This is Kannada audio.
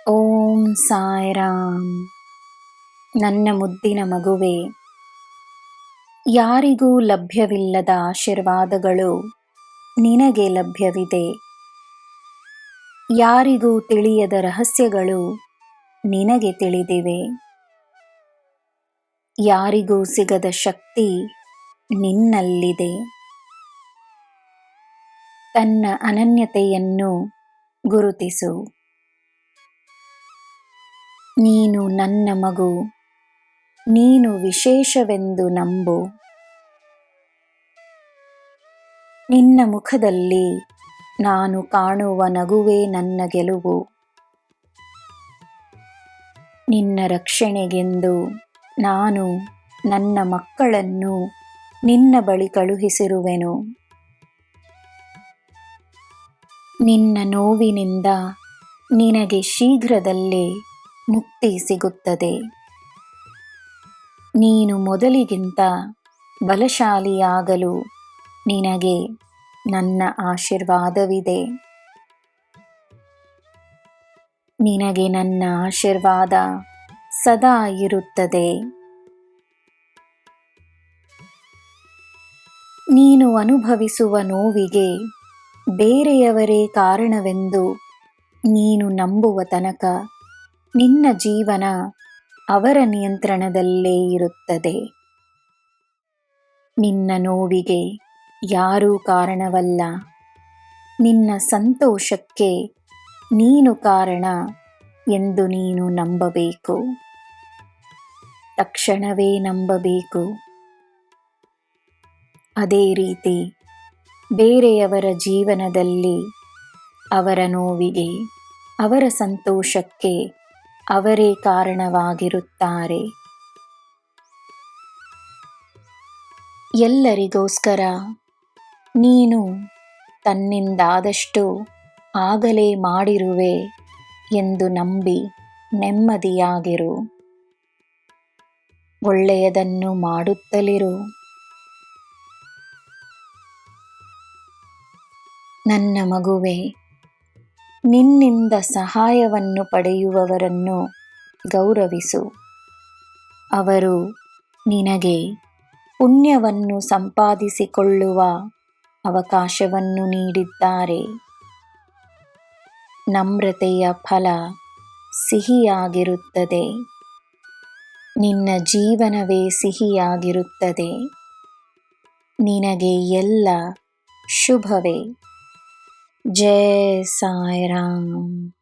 ಓಂ ಸಾಯಿರಾಮ್. ನನ್ನ ಮುದ್ದಿನ ಮಗುವೆ, ಯಾರಿಗೂ ಲಭ್ಯವಿಲ್ಲದ ಆಶೀರ್ವಾದಗಳು ನಿನಗೆ ಲಭ್ಯವಿದೆ. ಯಾರಿಗೂ ತಿಳಿಯದ ರಹಸ್ಯಗಳು ನಿನಗೆ ತಿಳಿದಿವೆ. ಯಾರಿಗೂ ಸಿಗದ ಶಕ್ತಿ ನಿನ್ನಲ್ಲಿದೆ. ತನ್ನ ಅನನ್ಯತೆಯನ್ನು ಗುರುತಿಸು. ನೀನು ನನ್ನ ಮಗು, ನೀನು ವಿಶೇಷವೆಂದು ನಂಬು. ನಿನ್ನ ಮುಖದಲ್ಲಿ ನಾನು ಕಾಣುವ ನಗುವೇ ನನ್ನ ಗೆಲುವು. ನಿನ್ನ ರಕ್ಷಣೆಗೆಂದು ನಾನು ನನ್ನ ಮಕ್ಕಳನ್ನು ನಿನ್ನ ಬಳಿ ಕಳುಹಿಸಿರುವೆನು. ನಿನ್ನ ನೋವಿನಿಂದ ನಿನಗೆ ಶೀಘ್ರದಲ್ಲೇ ಮುಕ್ತಿ ಸಿಗುತ್ತದೆ. ನೀನು ಮೊದಲಿಗಿಂತ ಬಲಶಾಲಿಯಾಗಲು ನಿನಗೆ ನನ್ನ ಆಶೀರ್ವಾದವಿದೆ. ನಿನಗೆ ನನ್ನ ಆಶೀರ್ವಾದ ಸದಾ ಇರುತ್ತದೆ. ನೀನು ಅನುಭವಿಸುವ ನೋವಿಗೆ ಬೇರೆಯವರೇ ಕಾರಣವೆಂದು ನೀನು ನಂಬುವ ತನಕ ನಿನ್ನ ಜೀವನ ಅವರ ನಿಯಂತ್ರಣದಲ್ಲೇ ಇರುತ್ತದೆ. ನಿನ್ನ ನೋವಿಗೆ ಯಾರೂ ಕಾರಣವಲ್ಲ. ನಿನ್ನ ಸಂತೋಷಕ್ಕೆ ನೀನು ಕಾರಣ ಎಂದು ನೀನು ನಂಬಬೇಕು. ತಕ್ಷಣವೇ ನಂಬಬೇಕು. ಅದೇ ರೀತಿ ಬೇರೆಯವರ ಜೀವನದಲ್ಲಿ ಅವರ ನೋವಿಗೆ, ಅವರ ಸಂತೋಷಕ್ಕೆ ಅವರೇ ಕಾರಣವಾಗಿರುತ್ತಾರೆ. ಎಲ್ಲರಿಗೋಸ್ಕರ ನೀನು ತನ್ನಿಂದಾದಷ್ಟು ಆಗಲೇ ಮಾಡಿರುವೆ ಎಂದು ನಂಬಿ ನೆಮ್ಮದಿಯಾಗಿರು. ಒಳ್ಳೆಯದನ್ನು ಮಾಡುತ್ತಲಿರು. ನನ್ನ ಮಗುವೆ, ನಿನ್ನಿಂದ ಸಹಾಯವನ್ನು ಪಡೆಯುವವರನ್ನು ಗೌರವಿಸು. ಅವರು ನಿನಗೆ ಪುಣ್ಯವನ್ನು ಸಂಪಾದಿಸಿಕೊಳ್ಳುವ ಅವಕಾಶವನ್ನು ನೀಡಿದ್ದಾರೆ. ನಮ್ರತೆಯ ಫಲ ಸಿಹಿಯಾಗಿರುತ್ತದೆ. ನಿನ್ನ ಜೀವನವೇ ಸಿಹಿಯಾಗಿರುತ್ತದೆ. ನಿನಗೆ ಎಲ್ಲ ಶುಭವೇ. ಜೈ ಸಾಯಿರಾಮ್.